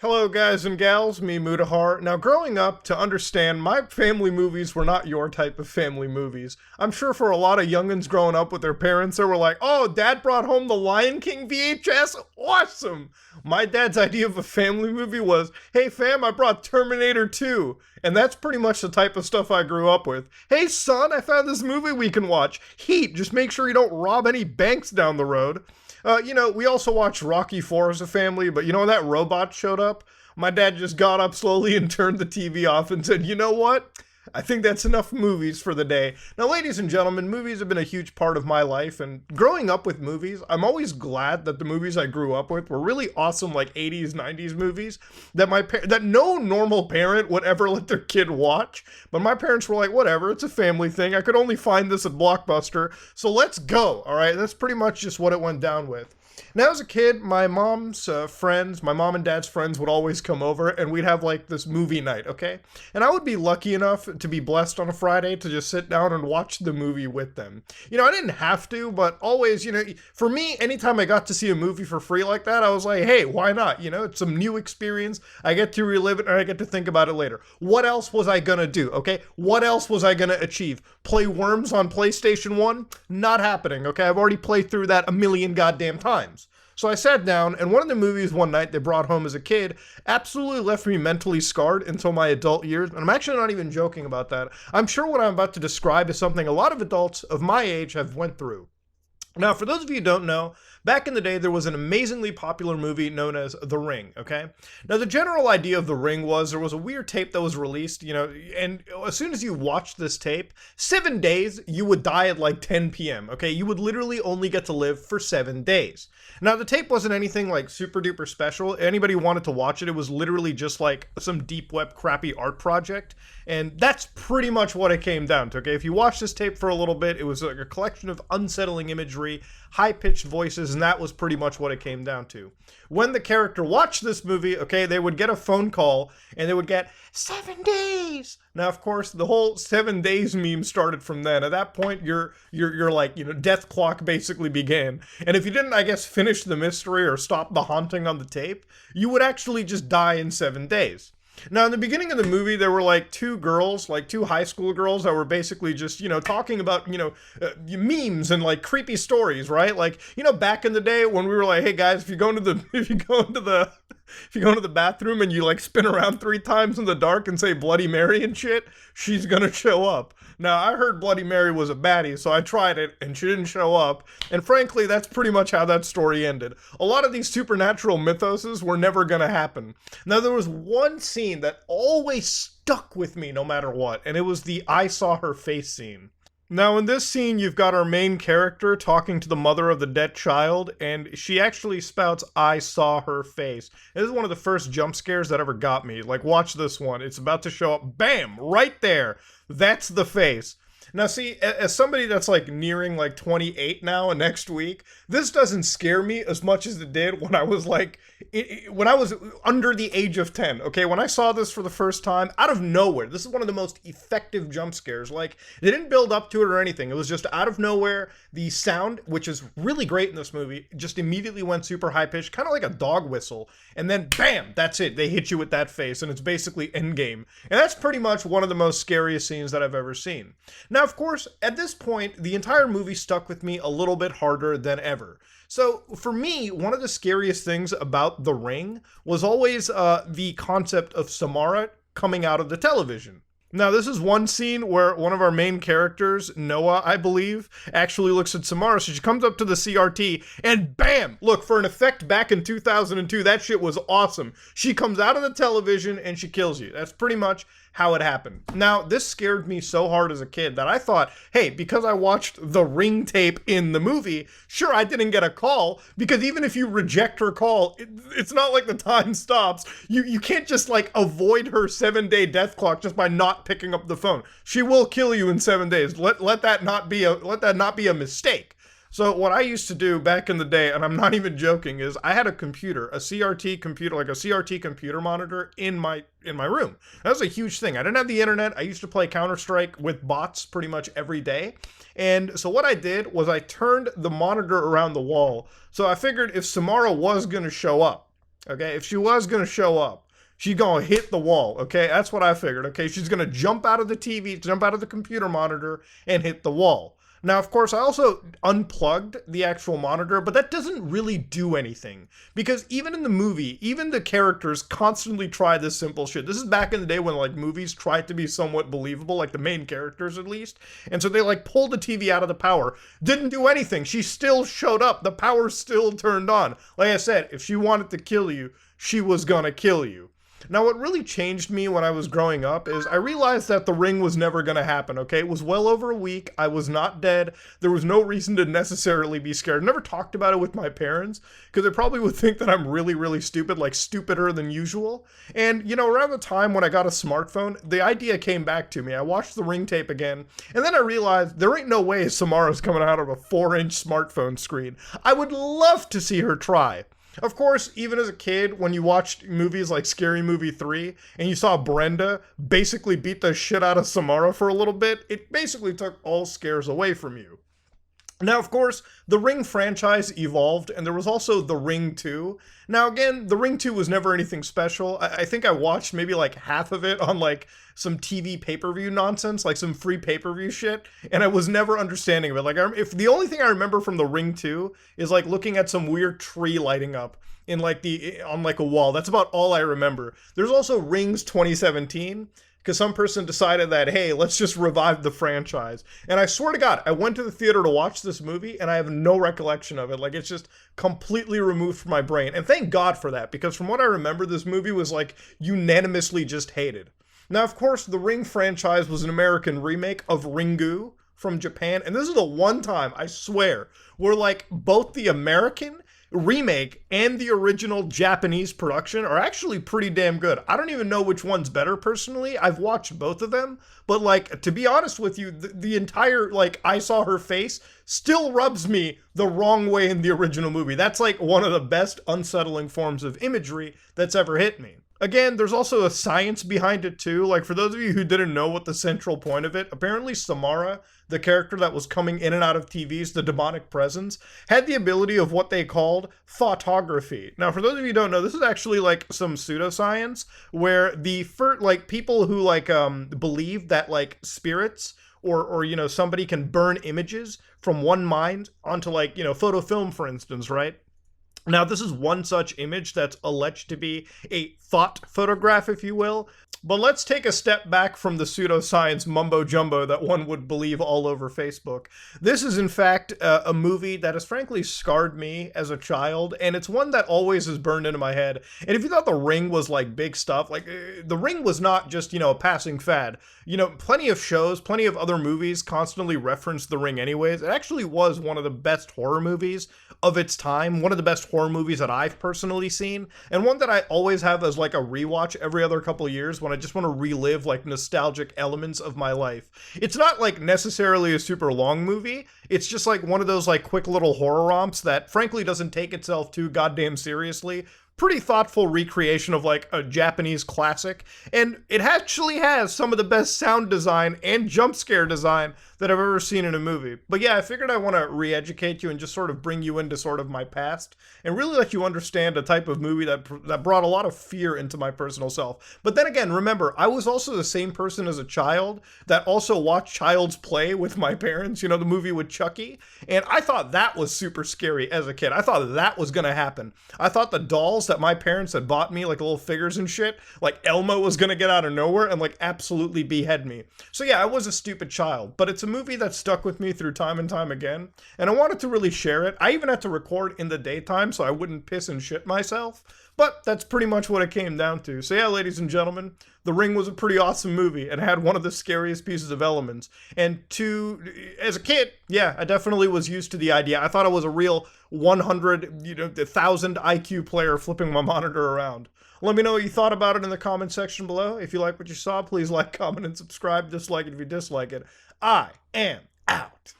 Hello, guys and gals, me Mudahar. Now, growing up, to understand, my family movies were not your type of family movies. I'm sure for a lot of youngins growing up with their parents, they were like, oh, dad brought home the Lion King VHS? Awesome! My dad's idea of a family movie was, hey fam, I brought Terminator 2. And that's pretty much the type of stuff I grew up with. Hey son, I found this movie we can watch. Heat, just make sure you don't rob any banks down the road. We also watched Rocky IV as a family, but when that robot showed up, my dad just got up slowly and turned the TV off and said, you know what? I think that's enough movies for the day. Now, ladies and gentlemen, movies have been a huge part of my life, and growing up with movies, I'm always glad that the movies I grew up with were really awesome, like 80s, 90s movies that no normal parent would ever let their kid watch. But my parents were like, whatever, it's a family thing. I could only find this at Blockbuster, so let's go. All right, that's pretty much just what it went down with. Now, as a kid, my mom's friends, my mom and dad's friends would always come over and we'd have like this movie night, okay? And I would be lucky enough to be blessed on a Friday to just sit down and watch the movie with them. I didn't have to, but always, for me, anytime I got to see a movie for free like that, I was like, hey, why not? It's some new experience. I get to relive it and I get to think about it later. What else was I gonna do, okay? What else was I gonna achieve? Play Worms on PlayStation 1? Not happening, okay? I've already played through that a million goddamn times. So I sat down, and one of the movies one night they brought home as a kid absolutely left me mentally scarred until my adult years, and I'm actually not even joking about that. I'm sure what I'm about to describe is something a lot of adults of my age have went through. Now, for those of you who don't know, back in the day, there was an amazingly popular movie known as The Ring, okay? Now, the general idea of The Ring was there was a weird tape that was released, and as soon as you watched this tape, 7 days, you would die at like 10 p.m., okay? You would literally only get to live for 7 days. Now, the tape wasn't anything like super duper special. Anybody who wanted to watch it, it was literally just like some deep web crappy art project. And that's pretty much what it came down to, okay? If you watch this tape for a little bit, it was like a collection of unsettling imagery, high-pitched voices, and that was pretty much what it came down to. When the character watched this movie, okay, they would get a phone call, and they would get 7 days. Now, of course, the whole 7 days meme started from then. At that point, you're like, death clock basically began. And if you didn't, I guess, finish the mystery or stop the haunting on the tape, you would actually just die in 7 days. Now, in the beginning of the movie, there were like two girls, like two high school girls that were basically just, talking about, memes and like creepy stories, right? Like, back in the day when we were like, hey guys, if you go into the bathroom and you like spin around 3 times in the dark and say Bloody Mary and shit, she's gonna show up. Now, I heard Bloody Mary was a baddie, so I tried it, and she didn't show up, and frankly, that's pretty much how that story ended. A lot of these supernatural mythoses were never gonna happen. Now, there was one scene that always stuck with me no matter what, and it was the I saw her face scene. Now, in this scene, you've got our main character talking to the mother of the dead child, and she actually spouts, I saw her face. This is one of the first jump scares that ever got me. Like, watch this one. It's about to show up. Bam! Right there. That's the face. Now, see, as somebody that's like nearing like 28 now and next week, this doesn't scare me as much as it did when I was like, when I was under the age of 10, okay? When I saw this for the first time, out of nowhere, this is one of the most effective jump scares. Like, they didn't build up to it or anything. It was just out of nowhere. The sound, which is really great in this movie, just immediately went super high-pitched, kind of like a dog whistle. And then, bam, that's it. They hit you with that face, and it's basically endgame. And that's pretty much one of the most scariest scenes that I've ever seen. Now, of course, at this point, the entire movie stuck with me a little bit harder than ever. So, for me, one of the scariest things about The Ring was always the concept of Samara coming out of the television. Now, this is one scene where one of our main characters, Noah, I believe, actually looks at Samara. So she comes up to the CRT and bam! Look, for an effect back in 2002, that shit was awesome. She comes out of the television and she kills you. That's pretty much how it happened. Now, this scared me so hard as a kid that I thought, hey, because I watched the Ring tape in the movie, sure, I didn't get a call, because even if you reject her call, it's not like the time stops. You can't just like avoid her 7-day death clock just by not picking up the phone. She will kill you in 7 days. Let that not be a mistake. So what I used to do back in the day, and I'm not even joking, is I had a computer, a CRT computer, like a CRT computer monitor in my room. That was a huge thing. I didn't have the internet. I used to play Counter-Strike with bots pretty much every day. And so what I did was I turned the monitor around the wall. So I figured if Samara was going to show up, Okay, if she was gonna show up, she's gonna hit the wall. Okay, that's what I figured. Okay, she's gonna jump out of the TV, jump out of the computer monitor, and hit the wall. Now, of course, I also unplugged the actual monitor, but that doesn't really do anything. Because even in the movie, even the characters constantly try this simple shit. This is back in the day when, like, movies tried to be somewhat believable, like the main characters at least. And so they, like, pulled the TV out of the power. Didn't do anything. She still showed up. The power still turned on. Like I said, if she wanted to kill you, she was gonna kill you. Now, what really changed me when I was growing up is I realized that the ring was never going to happen, okay? It was well over a week. I was not dead. There was no reason to necessarily be scared. I never talked about it with my parents because they probably would think that I'm really, really stupid, like stupider than usual. And, you know, around the time when I got a smartphone, the idea came back to me. I watched the ring tape again, and then I realized there ain't no way Samara's coming out of a 4-inch smartphone screen. I would love to see her try. Of course, even as a kid, when you watched movies like Scary Movie 3 and you saw Brenda basically beat the shit out of Samara for a little bit, it basically took all scares away from you. Now, of course, the Ring franchise evolved, and there was also The Ring 2. Now, again, The Ring 2 was never anything special. I think I watched maybe like half of it on like some TV pay-per-view nonsense, like some free pay-per-view shit, and I was never understanding of it. Like, if the only thing I remember from The Ring 2 is like looking at some weird tree lighting up in like on like a wall. That's about all I remember. There's also Rings 2017. Because some person decided that, hey, let's just revive the franchise. And I swear to God, I went to the theater to watch this movie, and I have no recollection of it. Like, it's just completely removed from my brain. And thank God for that, because from what I remember, this movie was, like, unanimously just hated. Now, of course, the Ring franchise was an American remake of Ringu from Japan. And this is the one time, I swear, where, like, both the American remake and the original Japanese production are actually pretty damn good. I don't even know which one's better personally. I've watched both of them, but like, to be honest with you, the entire like I saw her face still rubs me the wrong way in the original movie. That's like one of the best unsettling forms of imagery that's ever hit me. Again, there's also a science behind it too. Like, for those of you who didn't know what the central point of it, apparently Samara, the character that was coming in and out of TVs, the demonic presence, had the ability of what they called photography. Now, for those of you who don't know, this is actually like some pseudoscience where the like people who like believe that like spirits or you know somebody can burn images from one mind onto like, you know, photo film, for instance, right? Now, this is one such image that's alleged to be a thought photograph, if you will. But let's take a step back from the pseudoscience mumbo-jumbo that one would believe all over Facebook. This is, in fact, a movie that has frankly scarred me as a child, and it's one that always is burned into my head. And if you thought The Ring was, like, big stuff, like, The Ring was not just, you know, a passing fad. You know, plenty of shows, plenty of other movies constantly referenced The Ring anyways. It actually was one of the best horror movies of its time, one of the best horror movies that I've personally seen, and one that I always have as like a rewatch every other couple years when I just want to relive like nostalgic elements of my life. It's not like necessarily a super long movie. It's just like one of those like quick little horror romps that frankly doesn't take itself too goddamn seriously. Pretty thoughtful recreation of like a Japanese classic, and it actually has some of the best sound design and jump scare design that I've ever seen in a movie. But yeah, I figured I want to re-educate you and just sort of bring you into sort of my past and really let you understand a type of movie that brought a lot of fear into my personal self. But then again, remember, I was also the same person as a child that also watched Child's Play with my parents, you know, the movie with Chucky, and I thought that was super scary as a kid. I thought that was gonna happen. I thought the dolls that my parents had bought me, like little figures and shit, like Elmo was gonna get out of nowhere and like absolutely behead me. So yeah, I was a stupid child, but it's a movie that stuck with me through time and time again, and I wanted to really share it. I even had to record in the daytime so I wouldn't piss and shit myself, but that's pretty much what it came down to. So yeah, ladies and gentlemen, The Ring was a pretty awesome movie and had one of the scariest pieces of elements. And as a kid, yeah, I definitely was used to the idea. I thought I was a real 100, you know, 1,000 IQ player flipping my monitor around. Let me know what you thought about it in the comment section below. If you like what you saw, please like, comment, and subscribe. Dislike it if you dislike it. I am out.